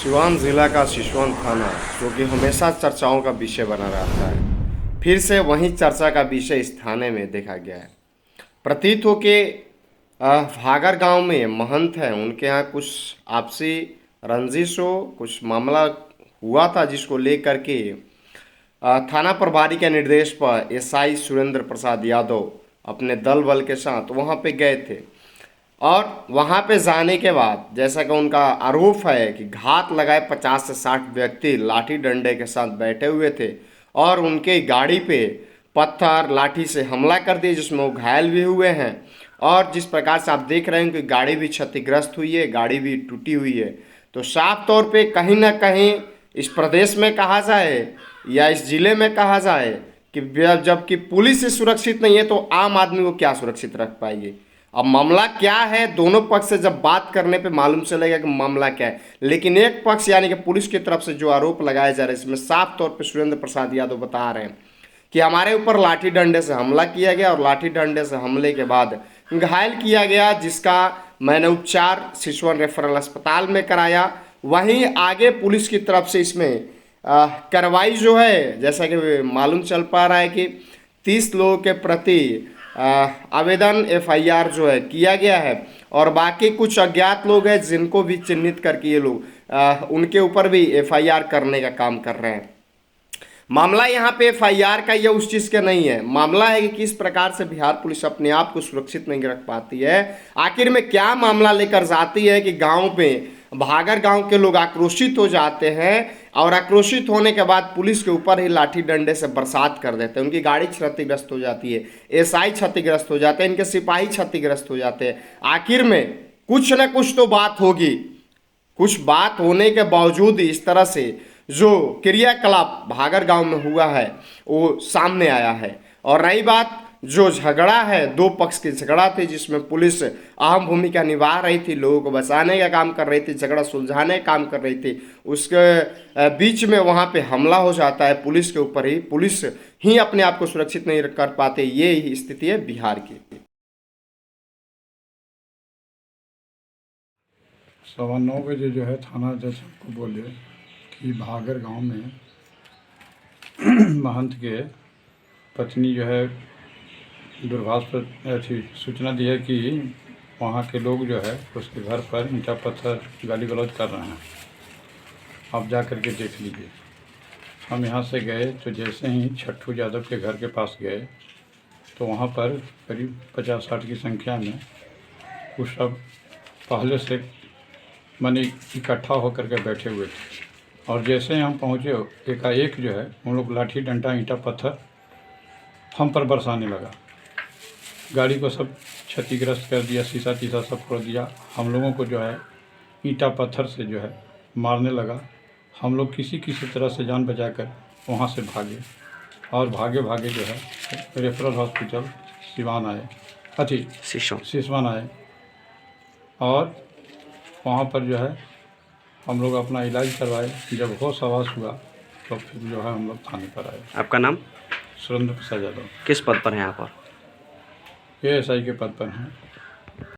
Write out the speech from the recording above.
सिवान ज़िला का सिसवन थाना जो कि हमेशा चर्चाओं का विषय बना रहता है, फिर से वही चर्चा का विषय इस थाने में देखा गया है। प्रतीत हो के भागर गांव में महंत हैं, उनके यहाँ कुछ आपसी रंजिश हो, कुछ मामला हुआ था जिसको लेकर के थाना प्रभारी के निर्देश पर एसआई सुरेंद्र प्रसाद यादव अपने दल बल के साथ वहाँ पे गए थे। और वहाँ पे जाने के बाद जैसा कि उनका आरोप है कि घात लगाए 50 से 60 व्यक्ति लाठी डंडे के साथ बैठे हुए थे और उनके गाड़ी पे पत्थर लाठी से हमला कर दिए, जिसमें वो घायल भी हुए हैं। और जिस प्रकार से आप देख रहे हैं कि गाड़ी भी क्षतिग्रस्त हुई है, गाड़ी भी टूटी हुई है। तो साफ तौर पे कहीं ना कहीं इस प्रदेश में कहा जाए या इस जिले में कहा जाए कि जबकि पुलिस से सुरक्षित नहीं है तो आम आदमी को क्या सुरक्षित रख पाएगी। अब मामला क्या है, दोनों पक्ष से जब बात करने पे मालूम चलेगा कि मामला क्या है। लेकिन एक पक्ष यानी कि पुलिस की तरफ से जो आरोप लगाए जा रहे हैं, इसमें साफ तौर पे सुरेंद्र प्रसाद यादव बता रहे हैं कि हमारे ऊपर लाठी डंडे से हमला किया गया और लाठी डंडे से हमले के बाद घायल किया गया, जिसका मैंने उपचार सिसवन रेफरल अस्पताल में कराया। वहीं आगे पुलिस की तरफ से इसमें कार्रवाई जो है, जैसा कि मालूम चल पा रहा है कि 30 लोगों के प्रति आवेदन एफआईआर जो है किया गया है और बाकी कुछ अज्ञात लोग हैं जिनको भी चिन्हित करके ये लोग उनके ऊपर भी एफआईआर करने का काम कर रहे हैं। मामला यहाँ पे एफआईआर का ये उस चीज़ का नहीं है, मामला है कि किस प्रकार से बिहार पुलिस अपने आप को सुरक्षित नहीं रख पाती है। आखिर में क्या मामला लेकर जाती है कि गांव पे भागर गांव के लोग आक्रोशित हो जाते हैं और आक्रोशित होने के बाद पुलिस के ऊपर ही लाठी डंडे से बरसात कर देते हैं। उनकी गाड़ी क्षतिग्रस्त हो जाती है, एसआई क्षतिग्रस्त हो जाते हैं, इनके सिपाही क्षतिग्रस्त हो जाते हैं। आखिर में कुछ न कुछ तो बात होगी। कुछ बात होने के बावजूद इस तरह से जो क्रियाकलाप भागर गांव में हुआ है वो सामने आया है। और रही बात जो झगड़ा है, दो पक्ष की झगड़ा थी जिसमें पुलिस अहम भूमिका निभा रही थी, लोगों को बचाने का काम कर रही थी, झगड़ा सुलझाने का काम कर रही थी, उसके बीच में वहाँ पे हमला हो जाता है पुलिस के ऊपर ही। पुलिस ही अपने आप को सुरक्षित नहीं कर पाते, ये ही स्थिति है बिहार की। 9:15 बजे जो है थाना जज हमको बोले कि भागर गांव में महंत के पत्नी जो है दूरभाष पर ऐसी सूचना दी है कि वहाँ के लोग जो है उसके घर पर ईंटा पत्थर गाली गलौज कर रहे हैं, आप जा कर के देख लीजिए। हम यहाँ से गए तो जैसे ही छट्टू यादव के घर के पास गए तो वहाँ पर करीब 50-60 की संख्या में कुछ सब पहले से माने इकट्ठा होकर के बैठे हुए थे। और जैसे ही हम पहुँचे एकाएक जो है उन लोग लाठी डंडा ईंटा पत्थर हम पर बरसाने लगा। गाड़ी को सब क्षतिग्रस्त कर दिया, शीशा तीसा सब फोड़ दिया। हम लोगों को जो है ईंटा पत्थर से जो है मारने लगा। हम लोग किसी किसी तरह से जान बचाकर वहाँ से भागे और भागे भागे जो है रेफरल हॉस्पिटल सिवान आए, सिसवन आए और वहाँ पर जो है हम लोग अपना इलाज करवाए। जब होश आवास हुआ तो फिर जो है हम लोग थाने पर आए। आपका नाम? सुरेंद्र प्रसाद यादव। किस पद पर हैं यहाँ पर? एएसआई के पद पर हैं।